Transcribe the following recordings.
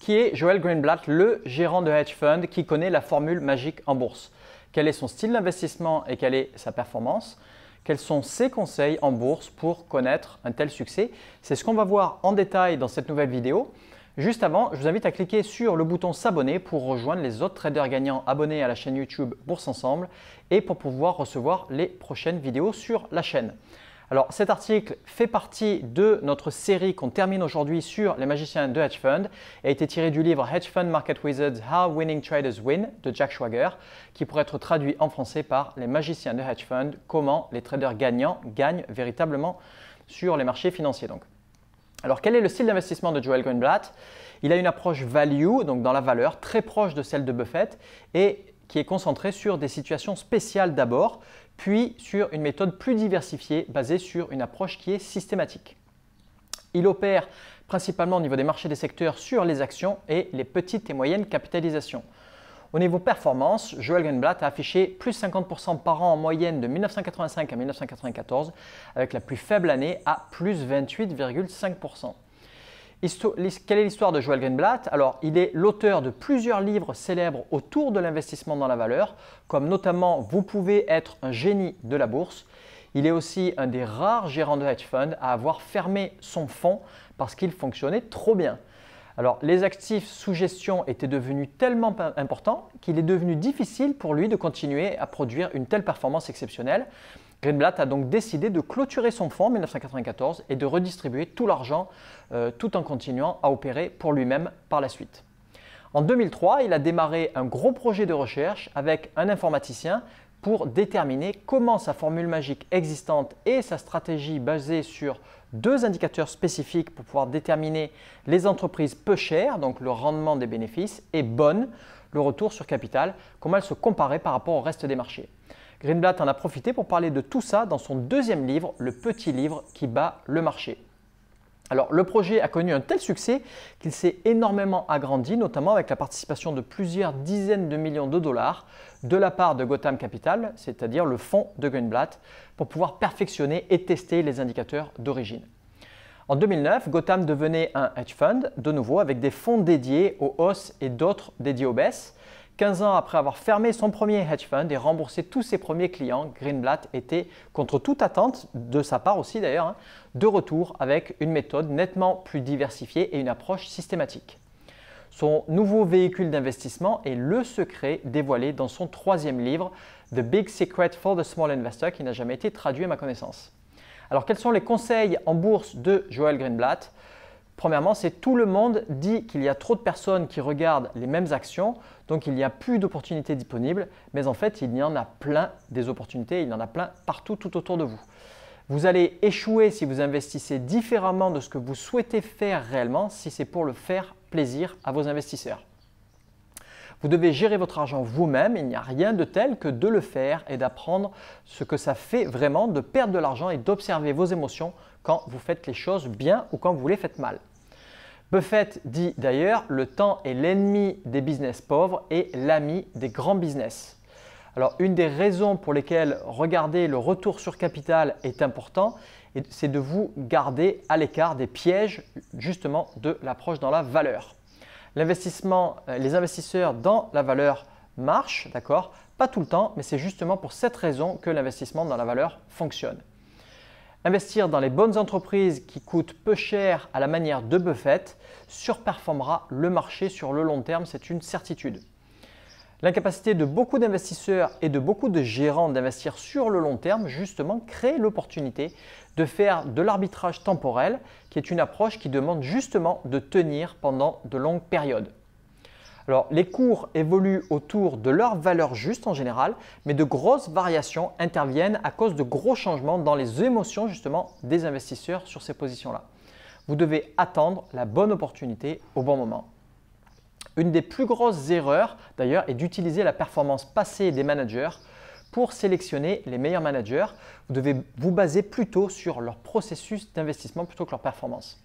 qui est Joel Greenblatt, le gérant de hedge fund qui connaît la formule magique en bourse? Quel est son style d'investissement et quelle est sa performance? Quels sont ses conseils en bourse pour connaître un tel succès? C'est ce qu'on va voir en détail dans cette nouvelle vidéo. Juste avant, je vous invite à cliquer sur le bouton s'abonner pour rejoindre les autres traders gagnants abonnés à la chaîne YouTube Bourse Ensemble et pour pouvoir recevoir les prochaines vidéos sur la chaîne. Alors cet article fait partie de notre série qu'on termine aujourd'hui sur les magiciens de hedge fund et a été tiré du livre Hedge Fund Market Wizards How Winning Traders Win de Jack Schwager qui pourrait être traduit en français par les magiciens de hedge fund, comment les traders gagnants gagnent véritablement sur les marchés financiers. Alors quel est le style d'investissement de Joel Greenblatt? Il a une approche value, donc dans la valeur, très proche de celle de Buffett et qui est concentrée sur des situations spéciales d'abord, puis sur une méthode plus diversifiée basée sur une approche qui est systématique. Il opère principalement au niveau des marchés des secteurs sur les actions et les petites et moyennes capitalisations. Au niveau performance, Joel Greenblatt a affiché plus 50% par an en moyenne de 1985 à 1994, avec la plus faible année à plus 28,5%. Quelle est l'histoire de Joel Greenblatt? Alors, il est l'auteur de plusieurs livres célèbres autour de l'investissement dans la valeur, comme notamment « Vous pouvez être un génie de la bourse ». Il est aussi un des rares gérants de hedge fund à avoir fermé son fonds parce qu'il fonctionnait trop bien. Alors, les actifs sous gestion étaient devenus tellement importants qu'il est devenu difficile pour lui de continuer à produire une telle performance exceptionnelle. Greenblatt a donc décidé de clôturer son fonds en 1994 et de redistribuer tout l'argent tout en continuant à opérer pour lui-même par la suite. En 2003, il a démarré un gros projet de recherche avec un informaticien pour déterminer comment sa formule magique existante et sa stratégie basée sur deux indicateurs spécifiques pour pouvoir déterminer les entreprises peu chères, donc le rendement des bénéfices, et bonnes, le retour sur capital, comment elles se comparaient par rapport au reste des marchés. Greenblatt en a profité pour parler de tout ça dans son deuxième livre, Le petit livre qui bat le marché. Alors, le projet a connu un tel succès qu'il s'est énormément agrandi, notamment avec la participation de plusieurs dizaines de millions de dollars de la part de Gotham Capital, c'est-à-dire le fonds de Greenblatt, pour pouvoir perfectionner et tester les indicateurs d'origine. En 2009, Gotham devenait un hedge fund, de nouveau avec des fonds dédiés aux hausses et d'autres dédiés aux baisses. 15 ans après avoir fermé son premier hedge fund et remboursé tous ses premiers clients, Greenblatt était, contre toute attente, de sa part aussi d'ailleurs, de retour avec une méthode nettement plus diversifiée et une approche systématique. Son nouveau véhicule d'investissement est le secret dévoilé dans son troisième livre, The Big Secret for the Small Investor, qui n'a jamais été traduit à ma connaissance. Alors quels sont les conseils en bourse de Joel Greenblatt? Premièrement, c'est tout le monde dit qu'il y a trop de personnes qui regardent les mêmes actions, donc il n'y a plus d'opportunités disponibles, mais en fait, il y en a plein des opportunités, il y en a plein partout tout autour de vous. Vous allez échouer si vous investissez différemment de ce que vous souhaitez faire réellement, si c'est pour le faire plaisir à vos investisseurs. Vous devez gérer votre argent vous-même, il n'y a rien de tel que de le faire et d'apprendre ce que ça fait vraiment de perdre de l'argent et d'observer vos émotions quand vous faites les choses bien ou quand vous les faites mal. Buffett dit d'ailleurs « Le temps est l'ennemi des business pauvres et l'ami des grands business ». Alors, une des raisons pour lesquelles regarder le retour sur capital est important, c'est de vous garder à l'écart des pièges justement de l'approche dans la valeur. Les investisseurs dans la valeur marchent, d'accord? Pas tout le temps, mais c'est justement pour cette raison que l'investissement dans la valeur fonctionne. Investir dans les bonnes entreprises qui coûtent peu cher à la manière de Buffett surperformera le marché sur le long terme, c'est une certitude. L'incapacité de beaucoup d'investisseurs et de beaucoup de gérants d'investir sur le long terme, justement, crée l'opportunité de faire de l'arbitrage temporel, qui est une approche qui demande justement de tenir pendant de longues périodes. Alors, les cours évoluent autour de leur valeur juste en général, mais de grosses variations interviennent à cause de gros changements dans les émotions justement des investisseurs sur ces positions-là. Vous devez attendre la bonne opportunité au bon moment. Une des plus grosses erreurs d'ailleurs est d'utiliser la performance passée des managers pour sélectionner les meilleurs managers. Vous devez vous baser plutôt sur leur processus d'investissement plutôt que leur performance.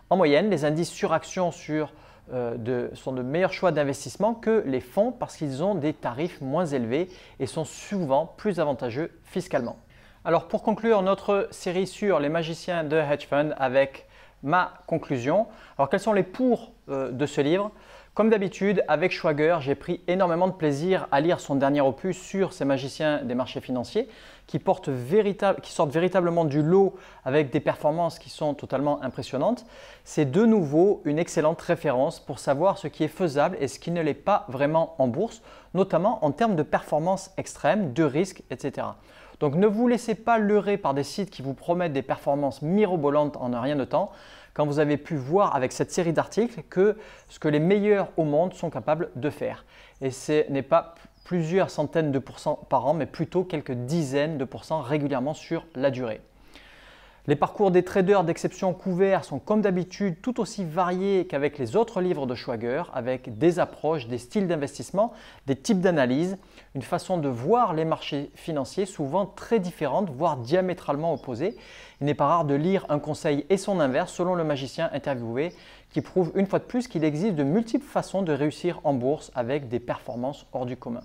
En moyenne, les indices sur actions sont de meilleurs choix d'investissement que les fonds parce qu'ils ont des tarifs moins élevés et sont souvent plus avantageux fiscalement. Alors pour conclure notre série sur les magiciens de hedge fund avec ma conclusion. Alors quels sont les pour de ce livre? Comme d'habitude, avec Schwager, j'ai pris énormément de plaisir à lire son dernier opus sur ces magiciens des marchés financiers qui sortent véritablement du lot avec des performances qui sont totalement impressionnantes. C'est de nouveau une excellente référence pour savoir ce qui est faisable et ce qui ne l'est pas vraiment en bourse, notamment en termes de performances extrêmes, de risques, etc. Donc ne vous laissez pas leurrer par des sites qui vous promettent des performances mirobolantes en un rien de temps, quand vous avez pu voir avec cette série d'articles que ce que les meilleurs au monde sont capables de faire. Et ce n'est pas plusieurs centaines de pourcents par an, mais plutôt quelques dizaines de pourcents régulièrement sur la durée. Les parcours des traders d'exception couverts sont comme d'habitude tout aussi variés qu'avec les autres livres de Schwager, avec des approches, des styles d'investissement, des types d'analyse, une façon de voir les marchés financiers souvent très différente, voire diamétralement opposées. Il n'est pas rare de lire un conseil et son inverse selon le magicien interviewé, qui prouve une fois de plus qu'il existe de multiples façons de réussir en bourse avec des performances hors du commun.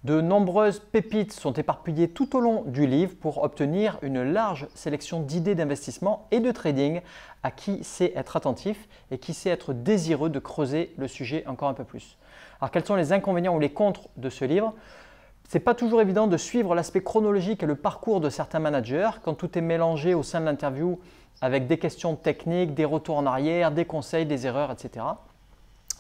De nombreuses pépites sont éparpillées tout au long du livre pour obtenir une large sélection d'idées d'investissement et de trading à qui sait être attentif et qui sait être désireux de creuser le sujet encore un peu plus. Alors quels sont les inconvénients ou les contres de ce livre? Ce n'est pas toujours évident de suivre l'aspect chronologique et le parcours de certains managers quand tout est mélangé au sein de l'interview avec des questions techniques, des retours en arrière, des conseils, des erreurs, etc.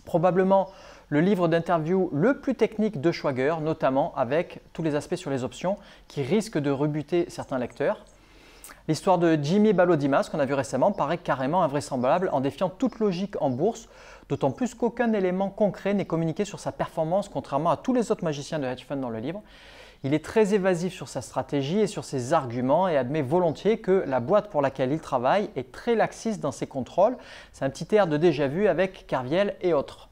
Probablement le livre d'interview le plus technique de Schwager, notamment avec tous les aspects sur les options qui risquent de rebuter certains lecteurs. L'histoire de Jimmy Balodimas qu'on a vu récemment paraît carrément invraisemblable en défiant toute logique en bourse, d'autant plus qu'aucun élément concret n'est communiqué sur sa performance contrairement à tous les autres magiciens de hedge fund dans le livre. Il est très évasif sur sa stratégie et sur ses arguments et admet volontiers que la boîte pour laquelle il travaille est très laxiste dans ses contrôles. C'est un petit air de déjà-vu avec Kerviel et autres.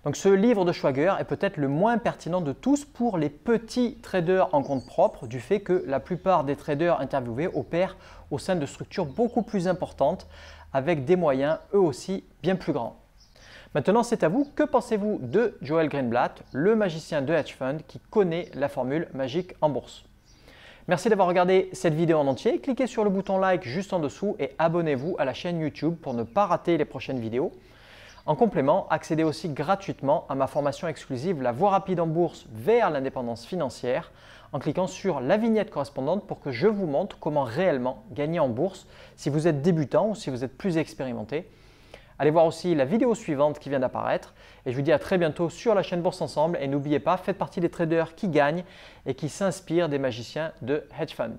Donc ce livre de Schwager est peut-être le moins pertinent de tous pour les petits traders en compte propre du fait que la plupart des traders interviewés opèrent au sein de structures beaucoup plus importantes avec des moyens eux aussi bien plus grands. Maintenant c'est à vous, que pensez-vous de Joel Greenblatt, le magicien de hedge fund qui connaît la formule magique en bourse? Merci d'avoir regardé cette vidéo en entier, cliquez sur le bouton like juste en dessous et abonnez-vous à la chaîne YouTube pour ne pas rater les prochaines vidéos. En complément, accédez aussi gratuitement à ma formation exclusive La voie rapide en bourse vers l'indépendance financière en cliquant sur la vignette correspondante pour que je vous montre comment réellement gagner en bourse si vous êtes débutant ou si vous êtes plus expérimenté. Allez voir aussi la vidéo suivante qui vient d'apparaître et je vous dis à très bientôt sur la chaîne Bourse Ensemble et n'oubliez pas, faites partie des traders qui gagnent et qui s'inspirent des magiciens de hedge fund.